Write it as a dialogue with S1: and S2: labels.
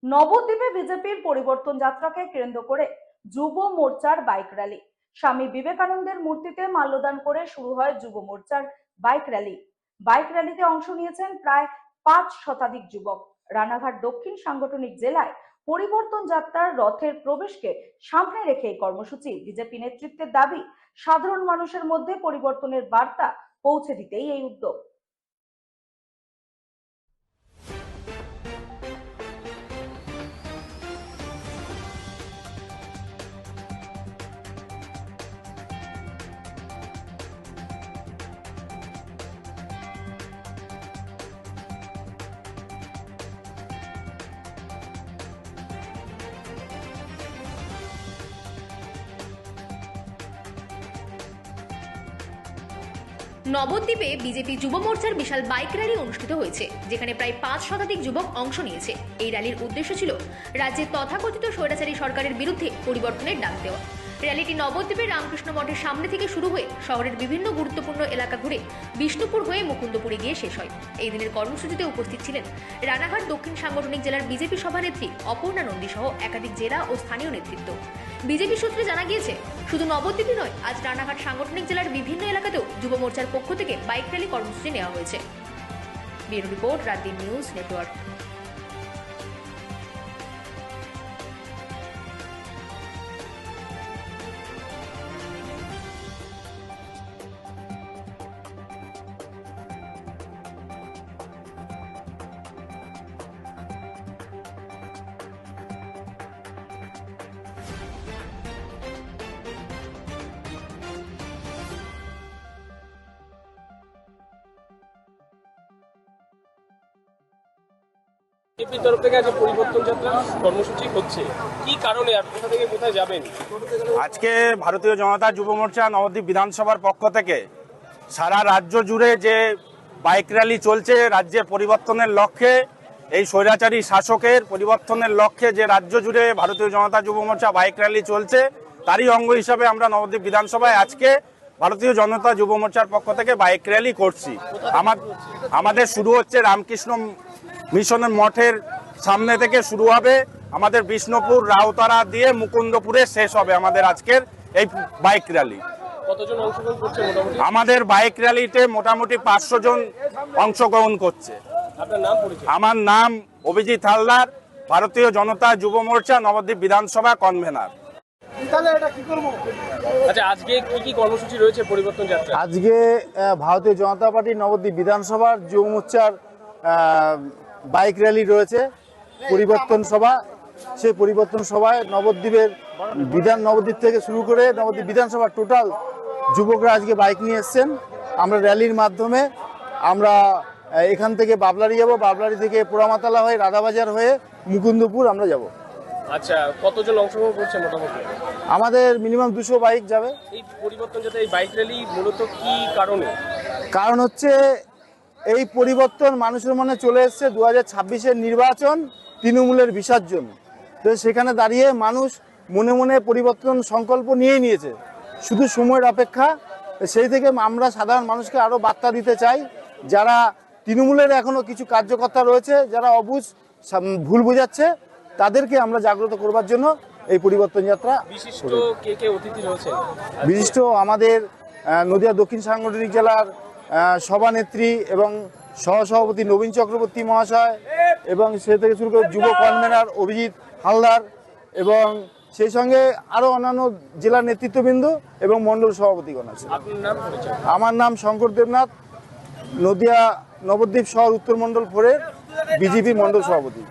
S1: নবদ্বীপে বিজেপির পরিবর্তন যাত্রাকে কেন্দ্র করে যুব মোর্চার বাইক র্যালি। স্বামী বিবেকানন্দের মূর্তিতে মাল্যদান করে শুরু হয় যুব মোর্চার বাইক র্যালি। বাইক র্যালিতে অংশ নিয়েছেন প্রায় 5 শতাধিক যুবক। রানাঘাট দক্ষিণ সাংগঠনিক জেলায় পরিবর্তন যাত্রার রথের প্রবেশকে সামনে রেখে এই কর্মসূচি। বিজেপি নেতৃত্বের দাবি, সাধারণ মানুষের মধ্যে পরিবর্তনের বার্তা পৌঁছে দিতেই এই উদ্যোগ।
S2: নবদ্বীপে বিজেপি যুব মোর্চার বিশাল বাইক র্যালি অনুষ্ঠিত হয়েছে, যেখানে প্রায় 5 শতাধিক যুবক অংশ নিয়েছে। এই র্যালির উদ্দেশ্য ছিল রাজ্যের তথাকথিত স্বৈরাচারী সরকারের বিরুদ্ধে পরিবর্তনের ডাক দেওয়া। র্যালিটি নবদ্বীপের রামকৃষ্ণ মঠের সামনে থেকে শুরু হয়ে শহরের বিভিন্ন গুরুত্বপূর্ণ এলাকা ঘুরে বিষ্ণুপুর হয়ে মুকুন্দপুরে গিয়ে শেষ হয়। এই দিনের কর্মসূচিতে উপস্থিত ছিলেন রানাঘাট দক্ষিণ সাংগঠনিক জেলার বিজেপি সভানেত্রী অপর্ণা নন্দী সহ একাধিক জেলা ও স্থানীয় নেতৃত্ব। বিজেপি সূত্রে জানা গিয়েছে, শুধু নবদ্বীপই নয়, আজ রানাঘাট সাংগঠনিক জেলার বিভিন্ন এলাকাতেও যুব মোর্চার পক্ষ থেকে বাইক র্যালি কর্মসূচি নেওয়া হয়েছে। Bureau report, রাতদিন news network.
S3: বিজেপির তরফ থেকে আজ পরিবর্তন যাত্রা কর্মসূচি হচ্ছে, কি কারণে আর কোথা থেকে কোথায় যাবেন?
S4: আজকে ভারতীয় জনতা যুব মোর্চা নবদ্বীপ বিধানসভার পক্ষ থেকে সারা রাজ্য জুড়ে যে বাইক র্যালি চলছে, রাজ্যের পরিবর্তনের লক্ষ্যে, এই স্বৈরাচারী শাসকের পরিবর্তনের লক্ষ্যে যে রাজ্য জুড়ে ভারতীয় জনতা যুব মোর্চা বাইক র্যালি চলছে, তারই অঙ্গ হিসাবে আমরা নবদ্বীপ বিধানসভায় আজকে ভারতীয় জনতা যুব মোর্চার পক্ষ থেকে বাইক র্যালি করছি। আমাদের শুরু হচ্ছে রামকৃষ্ণ মিশনের মঠের সামনে থেকে শুরু হবে, আমাদের বিষ্ণুপুর রাউতারা দিয়ে মুকুন্দপুরে শেষ হবে আমাদের আজকের এই বাইক র্যালি।
S3: কতজন অংশগ্রহণ করছে মোটামুটি?
S4: আমাদের বাইক র্যালিতে মোটামুটি 500 জন অংশগ্রহণ করছে।
S3: আপনার নাম পরিচয়?
S4: আমার নাম অভিজিৎ হালদার, ভারতীয় জনতা যুব মোর্চা নবদ্বীপ বিধানসভা কনভেনার।
S3: আচ্ছা, আজকে কি কি কর্মসূচি রয়েছে পরিবর্তন যাত্রা?
S5: আজকে ভারতীয় জনতা পার্টি নবদ্বীপ বিধানসভার যুব মোর্চার বাইক র্যালি রয়েছে, পরিবর্তন সভা। সেই পরিবর্তন সভায় নবদ্বীপের নবদ্বীপ থেকে শুরু করে নবদ্বীপ বিধানসভার টোটাল যুবকরা আজকে বাইক নিয়ে এসছেন। আমরা র্যালির মাধ্যমে আমরা এখান থেকে বাবলারি যাব, বাবলারি থেকে পোড়ামাতলা হয়ে রাধাবাজার হয়ে মুকুন্দপুর আমরা যাব।
S3: আচ্ছা, কতজন অংশগ্রহণ করছে মোটামুটি?
S5: আমাদের মিনিমাম 200 বাইক যাবে।
S3: এই পরিবর্তন যাত্রা, এই বাইক র্যালি মূলত কি কারণে?
S5: কারণ হচ্ছে এই পরিবর্তন মানুষের মনে চলে এসছে 2026-এর নির্বাচন, তৃণমূলের বিসর্জন। তো সেখানে দাঁড়িয়ে মানুষ মনে মনে পরিবর্তন সংকল্প নিয়েই নিয়েছে, শুধু সময়ের অপেক্ষা। সেই থেকে আমরা সাধারণ মানুষকে আরও বার্তা দিতে চাই, যারা তৃণমূলের এখনও কিছু কার্যকর্তা রয়েছে যারা অবুঝ ভুল বোঝাচ্ছে, তাদেরকে আমরা জাগ্রত করবার জন্য এই পরিবর্তন যাত্রা।
S3: বিশিষ্ট কে কে অতিথি রয়েছে?
S5: বিশিষ্ট আমাদের নদিয়া দক্ষিণ সাংগঠনিক জেলার সভানেত্রী এবং সহসভাপতি নবীন চক্রবর্তী মহাশয়, এবং সে থেকে শুরু করে যুব কনভেনার অভিজিৎ হালদার, এবং সেই সঙ্গে আরও অন্যান্য জেলার নেতৃত্ববৃন্দ এবং মণ্ডল সভাপতিগণ আছে।
S3: আপনার নাম পরিচয়?
S5: আমার নাম শঙ্কর দেবনাথ, নদিয়া নবদ্বীপ শহর উত্তর মণ্ডল 4-এর বিজেপি মণ্ডল সভাপতি।